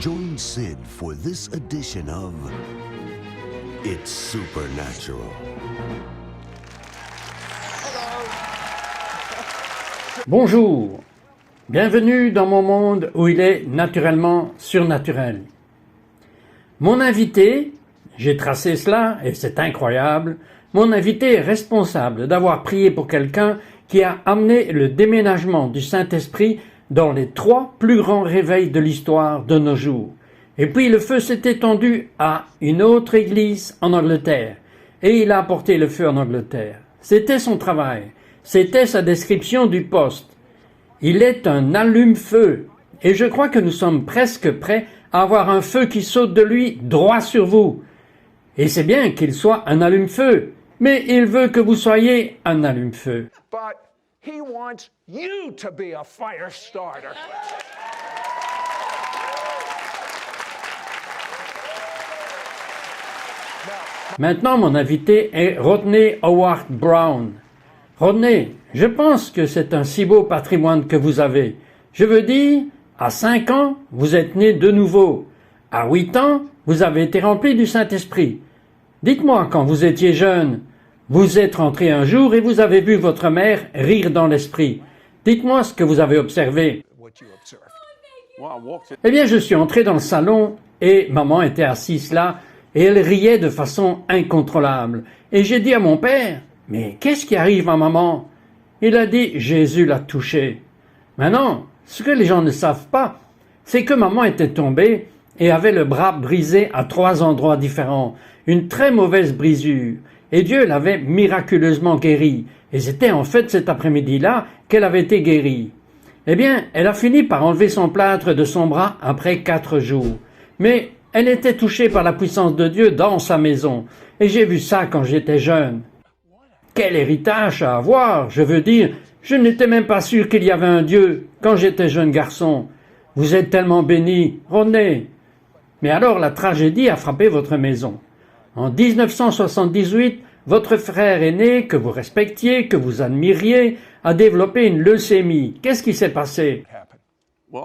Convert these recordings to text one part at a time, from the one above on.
Join Sid for this edition of It's Supernatural. Bonjour, bienvenue dans mon monde où il est naturellement surnaturel. Mon invité, j'ai tracé cela et c'est incroyable, mon invité est responsable d'avoir prié pour quelqu'un qui a amené le déménagement du Saint-Esprit dans les 3 plus grands réveils de l'histoire de nos jours. Et puis le feu s'est étendu à une autre église en Angleterre et il a apporté le feu en Angleterre. C'était son travail. C'était sa description du poste. Il est un allume-feu. Et je crois que nous sommes presque prêts à avoir un feu qui saute de lui droit sur vous. Et c'est bien qu'il soit un allume-feu, mais il veut que vous soyez un allume-feu. But he wants you to be a fire starter. Maintenant, mon invité est Rodney Howard Brown. Rodney, je pense que c'est un si beau patrimoine que vous avez. Je veux dire, à 5 ans, vous êtes né de nouveau. À 8 ans, vous avez été rempli du Saint-Esprit. Dites-moi, quand vous étiez jeune, vous êtes rentré un jour et vous avez vu votre mère rire dans l'esprit. Dites-moi ce que vous avez observé. Eh bien, je suis entré dans le salon et maman était assise là et elle riait de façon incontrôlable. Et j'ai dit à mon père, « Mais qu'est-ce qui arrive à maman ?» Il a dit, « Jésus l'a touchée. » Maintenant, ce que les gens ne savent pas, c'est que maman était tombée et avait le bras brisé à 3 endroits différents, une très mauvaise brisure. Et Dieu l'avait miraculeusement guérie. Et c'était en fait cet après-midi-là qu'elle avait été guérie. Eh bien, elle a fini par enlever son plâtre de son bras après 4 jours. Mais elle était touchée par la puissance de Dieu dans sa maison. Et j'ai vu ça quand j'étais jeune. Quel héritage à avoir, je veux dire, je n'étais même pas sûr qu'il y avait un Dieu quand j'étais jeune garçon. Vous êtes tellement béni, Rodney. Mais alors la tragédie a frappé votre maison. En 1978, votre frère aîné, que vous respectiez, que vous admiriez, a développé une leucémie. Qu'est-ce qui s'est passé?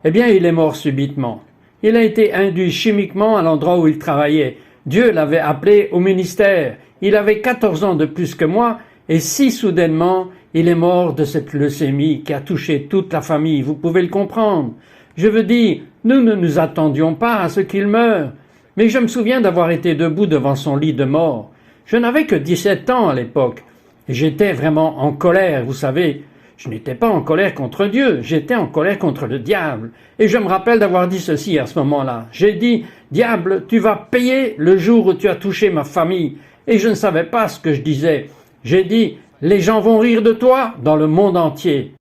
Eh bien, il est mort subitement. Il a été induit chimiquement à l'endroit où il travaillait. Dieu l'avait appelé au ministère. Il avait 14 ans de plus que moi, et si soudainement, il est mort de cette leucémie qui a touché toute la famille. Vous pouvez le comprendre. Je veux dire, nous ne nous attendions pas à ce qu'il meure. Mais je me souviens d'avoir été debout devant son lit de mort. Je n'avais que 17 ans à l'époque. Et j'étais vraiment en colère, vous savez. Je n'étais pas en colère contre Dieu, j'étais en colère contre le diable. Et je me rappelle d'avoir dit ceci à ce moment-là. J'ai dit, « Diable, tu vas payer le jour où tu as touché ma famille. » Et je ne savais pas ce que je disais. J'ai dit, « Les gens vont rire de toi dans le monde entier. »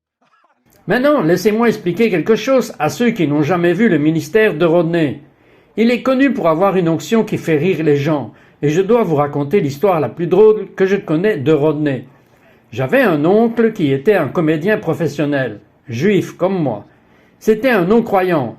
Maintenant, laissez-moi expliquer quelque chose à ceux qui n'ont jamais vu le ministère de Rodney. Il est connu pour avoir une onction qui fait rire les gens. Et je dois vous raconter l'histoire la plus drôle que je connais de Rodney. J'avais un oncle qui était un comédien professionnel, juif comme moi. C'était un non-croyant.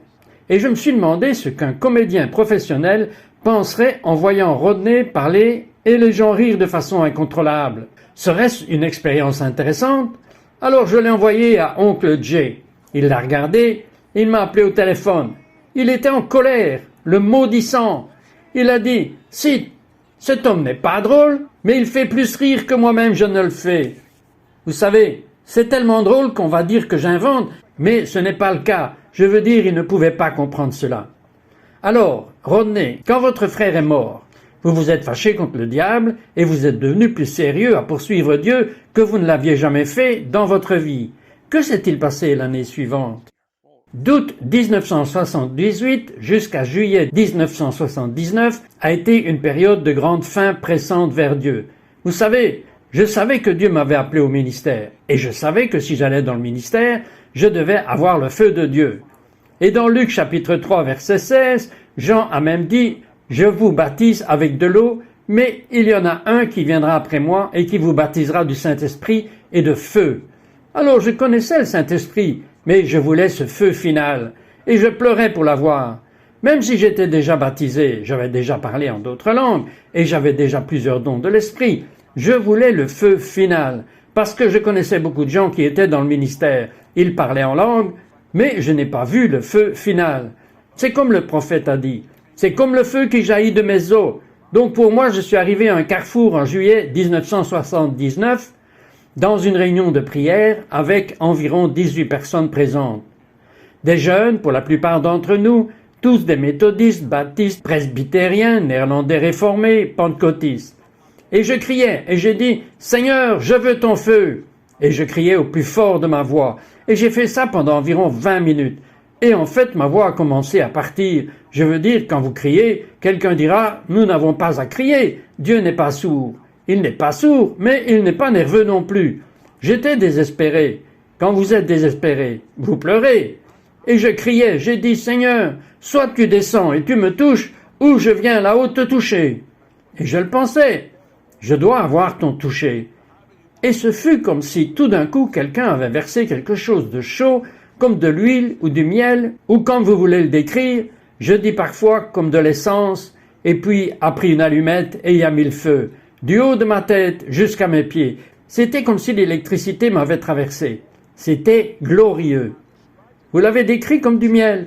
Et je me suis demandé ce qu'un comédien professionnel penserait en voyant Rodney parler et les gens rire de façon incontrôlable. Serait-ce une expérience intéressante? Alors je l'ai envoyé à oncle Jay. Il l'a regardé, il m'a appelé au téléphone. Il était en colère, le maudissant. Il a dit, « Sid, cet homme n'est pas drôle, mais il fait plus rire que moi-même je ne le fais. » Vous savez, c'est tellement drôle qu'on va dire que j'invente, mais ce n'est pas le cas. Je veux dire, il ne pouvait pas comprendre cela. Alors, Rodney, quand votre frère est mort, vous vous êtes fâché contre le diable et vous êtes devenu plus sérieux à poursuivre Dieu que vous ne l'aviez jamais fait dans votre vie. Que s'est-il passé l'année suivante? D'août 1978 jusqu'à juillet 1979 a été une période de grande faim pressante vers Dieu. Vous savez, je savais que Dieu m'avait appelé au ministère, et je savais que si j'allais dans le ministère, je devais avoir le feu de Dieu. Et dans Luc chapitre 3 verset 16, Jean a même dit, « Je vous baptise avec de l'eau, mais il y en a un qui viendra après moi et qui vous baptisera du Saint-Esprit et de feu. » Alors je connaissais le Saint-Esprit, mais je voulais ce feu final, et je pleurais pour l'avoir. Même si j'étais déjà baptisé, j'avais déjà parlé en d'autres langues, et j'avais déjà plusieurs dons de l'esprit, je voulais le feu final, parce que je connaissais beaucoup de gens qui étaient dans le ministère. Ils parlaient en langue, mais je n'ai pas vu le feu final. C'est comme le prophète a dit. C'est comme le feu qui jaillit de mes os. Donc pour moi, je suis arrivé à un carrefour en juillet 1979 dans une réunion de prière avec environ 18 personnes présentes. Des jeunes, pour la plupart d'entre nous, tous des méthodistes, baptistes, presbytériens, néerlandais réformés, pentecôtistes. Et je criais, et j'ai dit, « Seigneur, je veux ton feu !» Et je criais au plus fort de ma voix. Et j'ai fait ça pendant environ 20 minutes. Et en fait, ma voix a commencé à partir. Je veux dire, quand vous criez, quelqu'un dira, « Nous n'avons pas à crier, Dieu n'est pas sourd. » Il n'est pas sourd, mais il n'est pas nerveux non plus. J'étais désespéré. Quand vous êtes désespéré, vous pleurez. Et je criais, j'ai dit, « Seigneur, soit tu descends et tu me touches, ou je viens là-haut te toucher. » Et je le pensais, je dois avoir ton toucher. Et ce fut comme si tout d'un coup quelqu'un avait versé quelque chose de chaud, comme de l'huile ou du miel, ou comme vous voulez le décrire, je dis parfois comme de l'essence, et puis a pris une allumette et y a mis le feu, du haut de ma tête jusqu'à mes pieds. C'était comme si l'électricité m'avait traversé. C'était glorieux. Vous l'avez décrit comme du miel.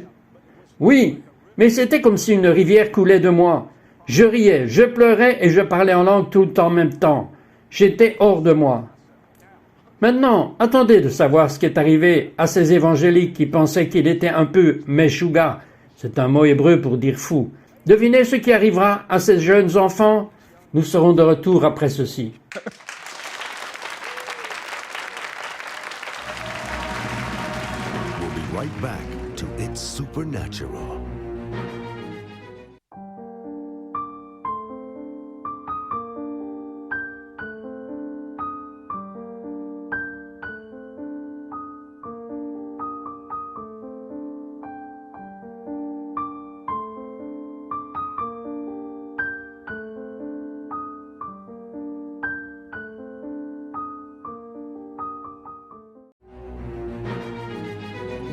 Oui, mais c'était comme si une rivière coulait de moi. Je riais, je pleurais et je parlais en langue tout en même temps. J'étais hors de moi. Maintenant, attendez de savoir ce qui est arrivé à ces évangéliques qui pensaient qu'il était un peu meshuga. C'est un mot hébreu pour dire fou. Devinez ce qui arrivera à ces jeunes enfants? Nous serons de retour après ceci. We'll be right back to It's Supernatural.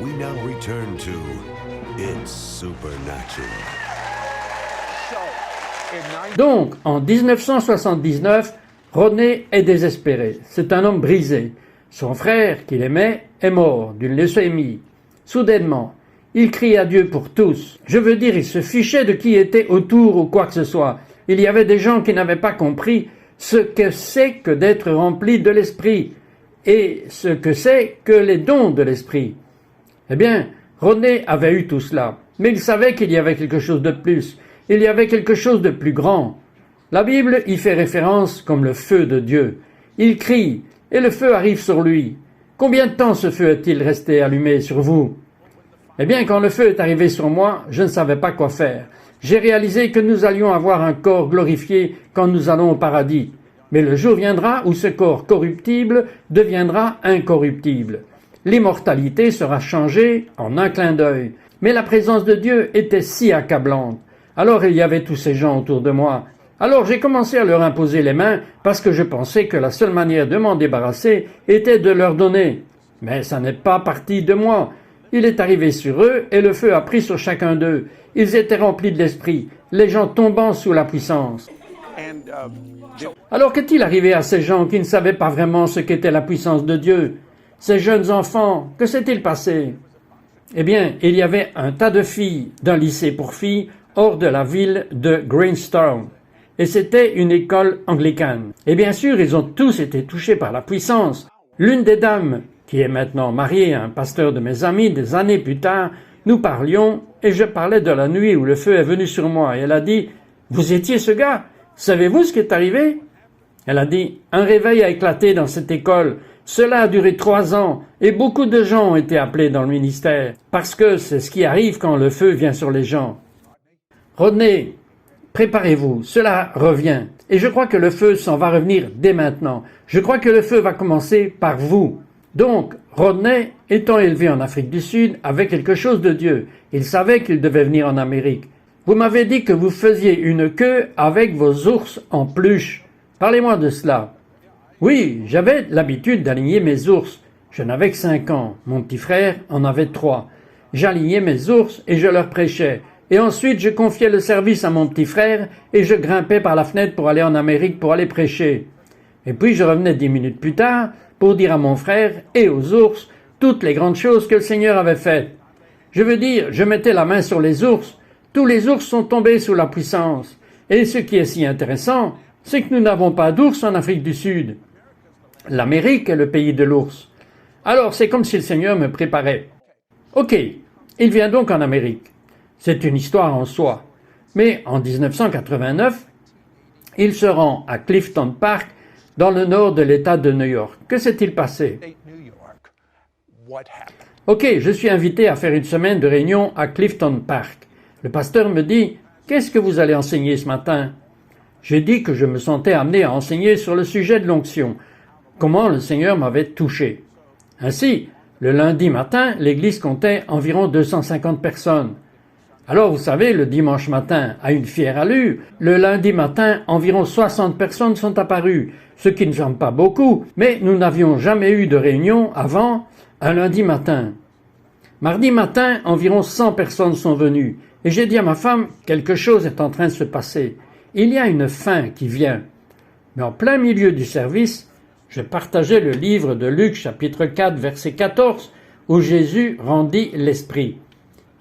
We now return to It's Supernatural. Donc, en 1979, Rodney est désespéré. C'est un homme brisé. Son frère, qu'il aimait, est mort d'une leucémie. Soudainement, il crie à Dieu pour tous. Je veux dire, il se fichait de qui était autour ou quoi que ce soit. Il y avait des gens qui n'avaient pas compris ce que c'est que d'être rempli de l'Esprit et ce que c'est que les dons de l'Esprit. Eh bien, Rodney avait eu tout cela, mais il savait qu'il y avait quelque chose de plus. Il y avait quelque chose de plus grand. La Bible y fait référence comme le feu de Dieu. Il crie, et le feu arrive sur lui. Combien de temps ce feu est-il resté allumé sur vous? Eh bien, quand le feu est arrivé sur moi, je ne savais pas quoi faire. J'ai réalisé que nous allions avoir un corps glorifié quand nous allons au paradis. Mais le jour viendra où ce corps corruptible deviendra incorruptible. L'immortalité sera changée en un clin d'œil. Mais la présence de Dieu était si accablante. Alors il y avait tous ces gens autour de moi. Alors j'ai commencé à leur imposer les mains parce que je pensais que la seule manière de m'en débarrasser était de leur donner. Mais ça n'est pas parti de moi. Il est arrivé sur eux et le feu a pris sur chacun d'eux. Ils étaient remplis de l'esprit, les gens tombant sous la puissance. Alors qu'est-il arrivé à ces gens qui ne savaient pas vraiment ce qu'était la puissance de Dieu? Ces jeunes enfants, que s'est-il passé? Eh bien, il y avait un tas de filles d'un lycée pour filles hors de la ville de Greenstown. Et c'était une école anglicane. Et bien sûr, ils ont tous été touchés par la puissance. L'une des dames, qui est maintenant mariée à un pasteur de mes amis, des années plus tard, nous parlions et je parlais de la nuit où le feu est venu sur moi. Et elle a dit, « Vous étiez ce gars? Savez-vous ce qui est arrivé? » Elle a dit, « Un réveil a éclaté dans cette école. Cela a duré 3 ans et beaucoup de gens ont été appelés dans le ministère parce que c'est ce qui arrive quand le feu vient sur les gens. » Rodney, préparez-vous, cela revient. Et je crois que le feu s'en va revenir dès maintenant. Je crois que le feu va commencer par vous. Donc, Rodney, étant élevé en Afrique du Sud, avait quelque chose de Dieu. Il savait qu'il devait venir en Amérique. Vous m'avez dit que vous faisiez une queue avec vos ours en peluche. Parlez-moi de cela. Oui, j'avais l'habitude d'aligner mes ours. Je n'avais que 5 ans. Mon petit frère en avait 3. J'alignais mes ours et je leur prêchais. Et ensuite, je confiais le service à mon petit frère et je grimpais par la fenêtre pour aller en Amérique pour aller prêcher. Et puis je revenais 10 minutes plus tard pour dire à mon frère et aux ours toutes les grandes choses que le Seigneur avait faites. Je veux dire, je mettais la main sur les ours, tous les ours sont tombés sous la puissance. Et ce qui est si intéressant, c'est que nous n'avons pas d'ours en Afrique du Sud. L'Amérique est le pays de l'ours. Alors c'est comme si le Seigneur me préparait. Ok, il vient donc en Amérique. C'est une histoire en soi. Mais en 1989, il se rend à Clifton Park, dans le nord de l'État de New York. Que s'est-il passé? New York. What happened? Ok, je suis invité à faire une semaine de réunion à Clifton Park. Le pasteur me dit « Qu'est-ce que vous allez enseigner ce matin ?» J'ai dit que je me sentais amené à enseigner sur le sujet de l'onction, comment le Seigneur m'avait touché. Ainsi, le lundi matin, l'église comptait environ 250 personnes. Alors, vous savez, le dimanche matin a une fière allure. Le lundi matin, environ 60 personnes sont apparues, ce qui ne semble pas beaucoup, mais nous n'avions jamais eu de réunion avant un lundi matin. Mardi matin, environ 100 personnes sont venues, et j'ai dit à ma femme, quelque chose est en train de se passer. Il y a une fin qui vient. Mais en plein milieu du service, je partageais le livre de Luc, chapitre 4, verset 14, où Jésus rendit l'Esprit.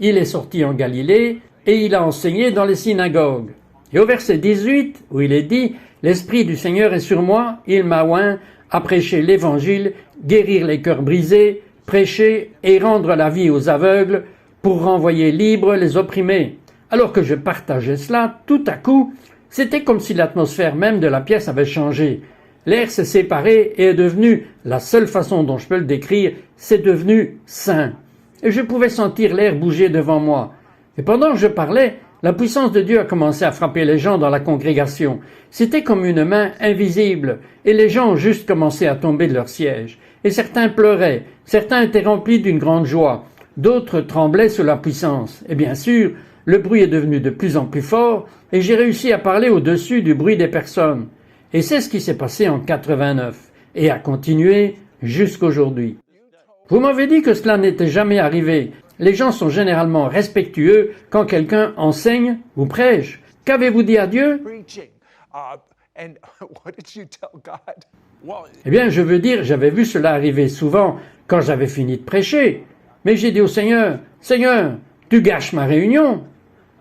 Il est sorti en Galilée et il a enseigné dans les synagogues. Et au verset 18, où il est dit « L'Esprit du Seigneur est sur moi, il m'a oint à prêcher l'Évangile, guérir les cœurs brisés, prêcher et rendre la vie aux aveugles, pour renvoyer libres les opprimés. » Alors que je partageais cela, tout à coup, c'était comme si l'atmosphère même de la pièce avait changé. L'air s'est séparé et est devenu, la seule façon dont je peux le décrire, c'est devenu saint. Et je pouvais sentir l'air bouger devant moi. Et pendant que je parlais, la puissance de Dieu a commencé à frapper les gens dans la congrégation. C'était comme une main invisible, et les gens ont juste commencé à tomber de leur siège. Et certains pleuraient, certains étaient remplis d'une grande joie, d'autres tremblaient sous la puissance. Et bien sûr, le bruit est devenu de plus en plus fort, et j'ai réussi à parler au-dessus du bruit des personnes. Et c'est ce qui s'est passé en 89, et a continué jusqu'aujourd'hui. Vous m'avez dit que cela n'était jamais arrivé. Les gens sont généralement respectueux quand quelqu'un enseigne ou prêche. Qu'avez-vous dit à Dieu? Preaching. And what did you tell God? Well, Eh bien, je veux dire, j'avais vu cela arriver souvent quand j'avais fini de prêcher. Mais j'ai dit au Seigneur, « Seigneur, tu gâches ma réunion. »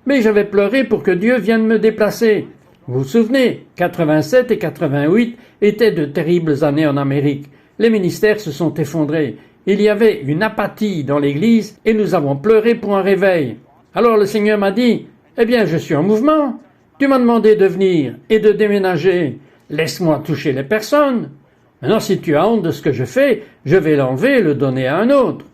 Mais j'avais pleuré pour que Dieu vienne me déplacer. Vous vous souvenez, 87 et 88 étaient de terribles années en Amérique. Les ministères se sont effondrés. Il y avait une apathie dans l'Église et nous avons pleuré pour un réveil. Alors le Seigneur m'a dit, « Eh bien, je suis en mouvement. Tu m'as demandé de venir et de déménager. Laisse-moi toucher les personnes. Maintenant, si tu as honte de ce que je fais, je vais l'enlever et le donner à un autre. »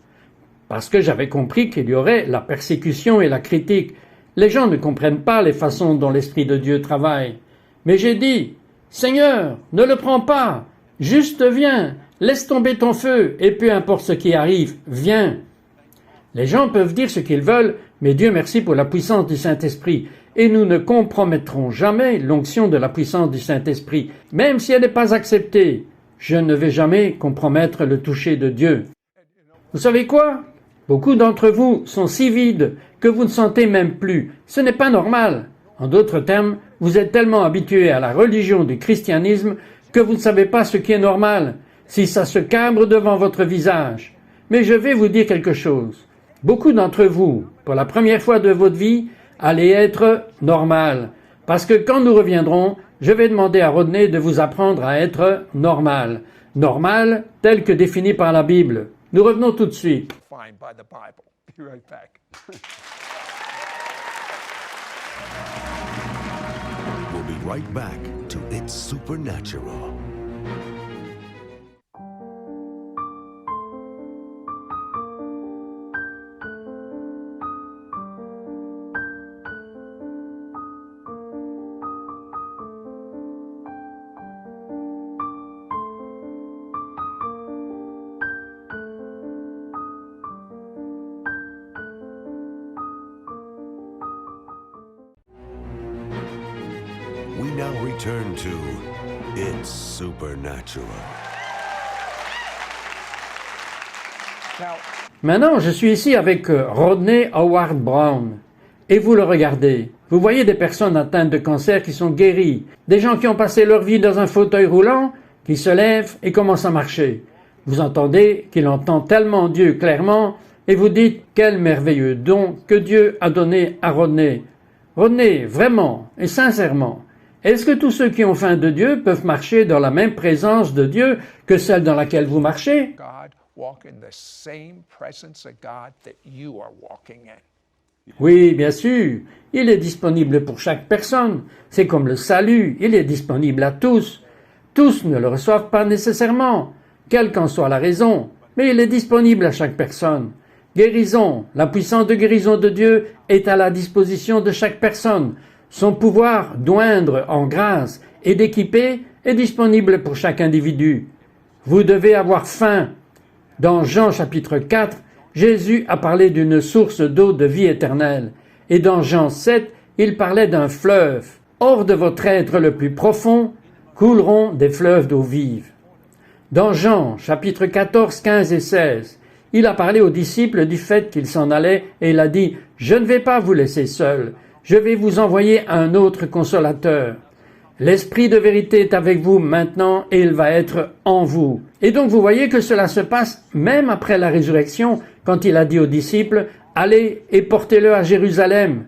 Parce que j'avais compris qu'il y aurait la persécution et la critique. Les gens ne comprennent pas les façons dont l'Esprit de Dieu travaille. Mais j'ai dit, « Seigneur, ne le prends pas. Juste viens. Laisse tomber ton feu, et peu importe ce qui arrive, viens. » Les gens peuvent dire ce qu'ils veulent, mais Dieu merci pour la puissance du Saint-Esprit. Et nous ne compromettrons jamais l'onction de la puissance du Saint-Esprit, même si elle n'est pas acceptée. Je ne vais jamais compromettre le toucher de Dieu. Vous savez quoi? Beaucoup d'entre vous sont si vides que vous ne sentez même plus. Ce n'est pas normal. En d'autres termes, vous êtes tellement habitués à la religion du christianisme que vous ne savez pas ce qui est normal, si ça se cambre devant votre visage. Mais je vais vous dire quelque chose. Beaucoup d'entre vous, pour la première fois de votre vie, allez être normal. Parce que quand nous reviendrons, je vais demander à Rodney de vous apprendre à être normal. Normal tel que défini par la Bible. Nous revenons tout de suite. Defined by the Bible. Be right back. We'll be right back to It's Supernatural. We now return to It's Supernatural. Now, Maintenant, je suis ici avec Rodney Howard Brown. Et vous le regardez. Vous voyez des personnes atteintes de cancer qui sont guéries. Des gens qui ont passé leur vie dans un fauteuil roulant, qui se lèvent et commencent à marcher. Vous entendez qu'il entend tellement Dieu clairement Et vous dites, quel merveilleux don que Dieu a donné à Rodney. Rodney, vraiment et sincèrement, est-ce que tous ceux qui ont faim de Dieu peuvent marcher dans la même présence de Dieu que celle dans laquelle vous marchez? God, walk in the same presence of God that you are walking in. Oui, bien sûr, il est disponible pour chaque personne. C'est comme le salut, il est disponible à tous. Tous ne le reçoivent pas nécessairement, quelle qu'en soit la raison, mais il est disponible à chaque personne. Guérison, la puissance de guérison de Dieu est à la disposition de chaque personne. Son pouvoir d'oindre en grâce et d'équiper est disponible pour chaque individu. Vous devez avoir faim. Dans Jean chapitre 4, Jésus a parlé d'une source d'eau de vie éternelle. Et dans Jean 7, il parlait d'un fleuve. Hors de votre être le plus profond couleront des fleuves d'eau vive. Dans Jean chapitre 14, 15 et 16, il a parlé aux disciples du fait qu'ils s'en allaient et il a dit « Je ne vais pas vous laisser seuls, je vais vous envoyer un autre consolateur. L'Esprit de vérité est avec vous maintenant et il va être en vous. » Et donc vous voyez que cela se passe même après la résurrection quand il a dit aux disciples « Allez et portez-le à Jérusalem. »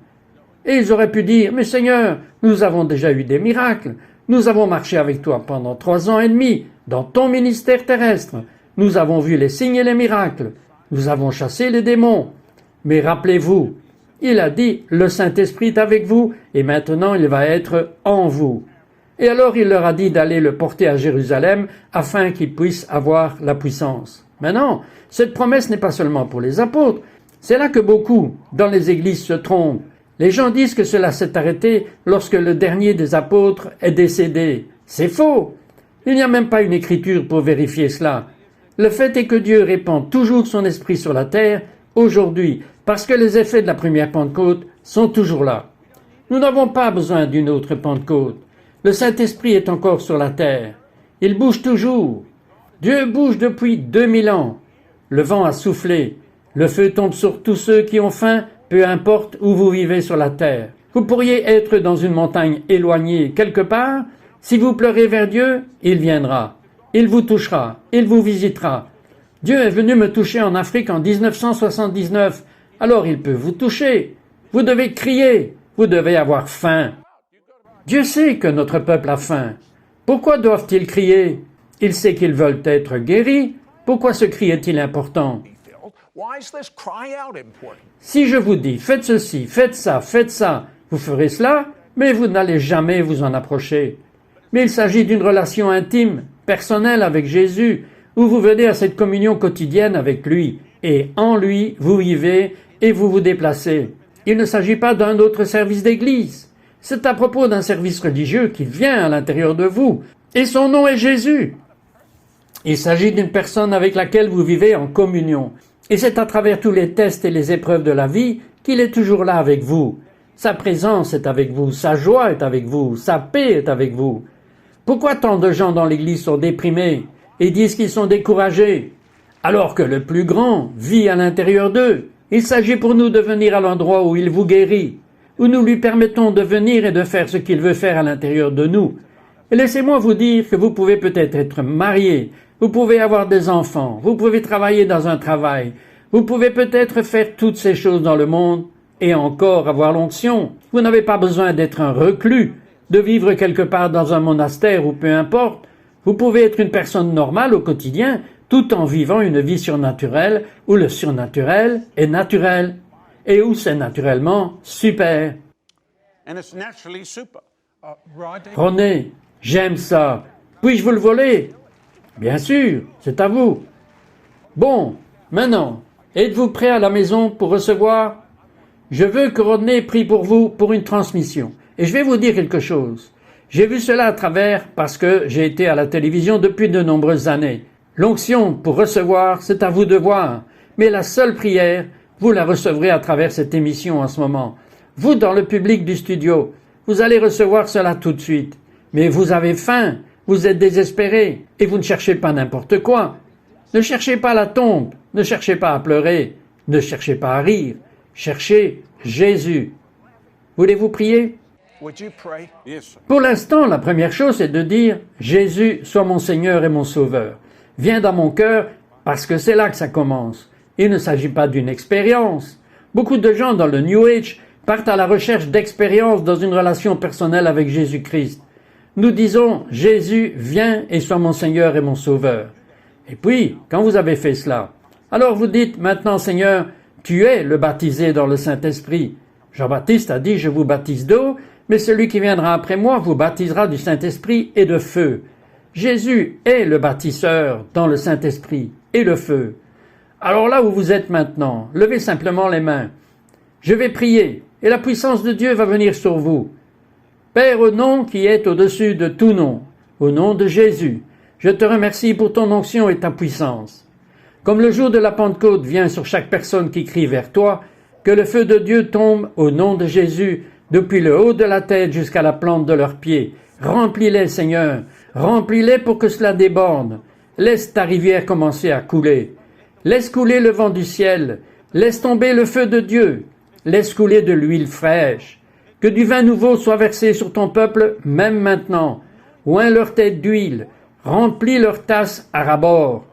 Et ils auraient pu dire « Mais Seigneur, nous avons déjà eu des miracles, nous avons marché avec toi pendant 3 ans et demi dans ton ministère terrestre. Nous avons vu les signes et les miracles. Nous avons chassé les démons. Mais rappelez-vous, il a dit, le Saint-Esprit est avec vous et maintenant il va être en vous. Et alors il leur a dit d'aller le porter à Jérusalem afin qu'ils puissent avoir la puissance. Maintenant, cette promesse n'est pas seulement pour les apôtres. C'est là que beaucoup dans les églises se trompent. Les gens disent que cela s'est arrêté lorsque le dernier des apôtres est décédé. C'est faux. Il n'y a même pas une écriture pour vérifier cela. Le fait est que Dieu répand toujours son esprit sur la terre aujourd'hui, parce que les effets de la première Pentecôte sont toujours là. Nous n'avons pas besoin d'une autre Pentecôte. Le Saint-Esprit est encore sur la terre. Il bouge toujours. Dieu bouge depuis 2000 ans. Le vent a soufflé. Le feu tombe sur tous ceux qui ont faim, peu importe où vous vivez sur la terre. Vous pourriez être dans une montagne éloignée quelque part. Si vous pleurez vers Dieu, il viendra. Il vous touchera, il vous visitera. Dieu est venu me toucher en Afrique en 1979, alors il peut vous toucher. Vous devez crier, vous devez avoir faim. Dieu sait que notre peuple a faim. Pourquoi doivent-ils crier? Il sait qu'ils veulent être guéris. Pourquoi ce cri est-il important? Why is this cry out important? Si je vous dis, faites ceci, faites ça, vous ferez cela, mais vous n'allez jamais vous en approcher. Mais il s'agit d'une relation intime, personnelle avec Jésus, où vous venez à cette communion quotidienne avec lui, et en lui, vous vivez et vous vous déplacez. Il ne s'agit pas d'un autre service d'église. C'est à propos d'un service religieux qui vient à l'intérieur de vous, et son nom est Jésus. Il s'agit d'une personne avec laquelle vous vivez en communion, et c'est à travers tous les tests et les épreuves de la vie qu'il est toujours là avec vous. Sa présence est avec vous, sa joie est avec vous, sa paix est avec vous. Pourquoi tant de gens dans l'Église sont déprimés et disent qu'ils sont découragés, alors que le plus grand vit à l'intérieur d'eux? Il s'agit pour nous de venir à l'endroit où il vous guérit, où nous lui permettons de venir et de faire ce qu'il veut faire à l'intérieur de nous. Et laissez-moi vous dire que vous pouvez peut-être être marié, vous pouvez avoir des enfants, vous pouvez travailler dans un travail, vous pouvez peut-être faire toutes ces choses dans le monde et encore avoir l'onction. Vous n'avez pas besoin d'être un reclus, de vivre quelque part dans un monastère ou peu importe. Vous pouvez être une personne normale au quotidien, tout en vivant une vie surnaturelle, où le surnaturel est naturel, et où c'est naturellement super. And it's naturally super. Rodney, Prenez, j'aime ça. Puis-je vous le voler? Bien sûr, c'est à vous. Bon, maintenant, êtes-vous prêt à la maison pour recevoir? Je veux que Rodney prie pour vous pour une transmission. Et je vais vous dire quelque chose. J'ai vu cela à travers parce que j'ai été à la télévision depuis de nombreuses années. L'onction pour recevoir, c'est à vous de voir. Mais la seule prière, vous la recevrez à travers cette émission en ce moment. Vous, dans le public du studio, vous allez recevoir cela tout de suite. Mais vous avez faim, vous êtes désespéré, et vous ne cherchez pas n'importe quoi. Ne cherchez pas la tombe, ne cherchez pas à pleurer, ne cherchez pas à rire. Cherchez Jésus. Voulez-vous prier? would you pray? Yes, sir. Pour l'instant, la première chose est de dire « Jésus, sois mon Seigneur et mon Sauveur. Viens dans mon cœur parce que c'est là que ça commence. Il ne s'agit pas d'une expérience. Beaucoup de gens dans le New Age partent à la recherche d'expériences dans une relation personnelle avec Jésus-Christ. Nous disons « Jésus, viens et sois mon Seigneur et mon Sauveur ». Et puis, quand vous avez fait cela, alors vous dites « Maintenant, Seigneur, tu es le baptisé dans le Saint-Esprit ». Jean-Baptiste a dit « Je vous baptise d'eau, mais celui qui viendra après moi vous baptisera du Saint-Esprit et de feu ». Jésus est le bâtisseur dans le Saint-Esprit et le feu. Alors là où vous êtes maintenant, levez simplement les mains. Je vais prier et la puissance de Dieu va venir sur vous. Père, au nom qui est au-dessus de tout nom, au nom de Jésus, je te remercie pour ton onction et ta puissance. Comme le jour de la Pentecôte vient sur chaque personne qui crie vers toi, que le feu de Dieu tombe au nom de Jésus, depuis le haut de la tête jusqu'à la plante de leurs pieds. Remplis-les, Seigneur, remplis-les pour que cela déborde. Laisse ta rivière commencer à couler. Laisse couler le vent du ciel. Laisse tomber le feu de Dieu. Laisse couler de l'huile fraîche. Que du vin nouveau soit versé sur ton peuple, même maintenant. Oins leur tête d'huile. Remplis leur tasse à ras-bord.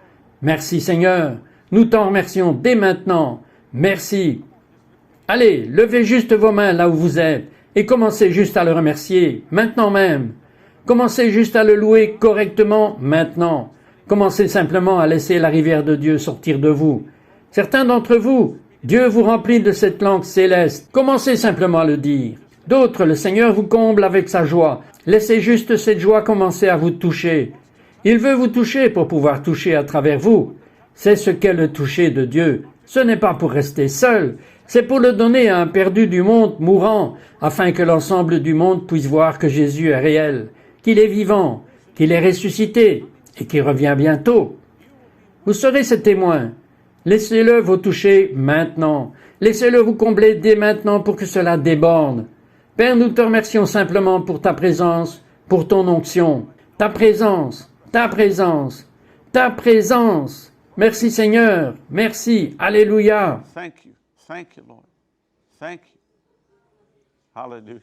Merci Seigneur. Nous t'en remercions dès maintenant. Merci. Allez, levez juste vos mains là où vous êtes et commencez juste à le remercier, maintenant même. Commencez juste à le louer correctement, maintenant. Commencez simplement à laisser la rivière de Dieu sortir de vous. Certains d'entre vous, Dieu vous remplit de cette langue céleste. Commencez simplement à le dire. D'autres, le Seigneur vous comble avec sa joie. Laissez juste cette joie commencer à vous toucher. Il veut vous toucher pour pouvoir toucher à travers vous. C'est ce qu'est le toucher de Dieu. Ce n'est pas pour rester seul, c'est pour le donner à un perdu du monde mourant, afin que l'ensemble du monde puisse voir que Jésus est réel, qu'il est vivant, qu'il est ressuscité et qu'il revient bientôt. Vous serez ce témoin. Laissez-le vous toucher maintenant. Laissez-le vous combler dès maintenant pour que cela déborde. Père, nous te remercions simplement pour ta présence, pour ton onction, ta présence, ta présence, ta présence. Merci Seigneur, merci, Alléluia. Thank you, Lord. Thank you. Hallelujah.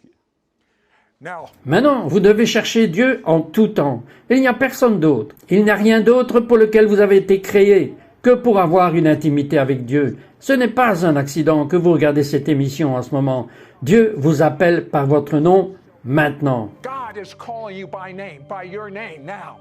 Now, Maintenant, vous devez chercher Dieu en tout temps. Il n'y a personne d'autre. Il n'y a rien d'autre pour lequel vous avez été créé que pour avoir une intimité avec Dieu. Ce n'est pas un accident que vous regardez cette émission en ce moment. Dieu vous appelle par votre nom maintenant. God is calling you by name, by your name now.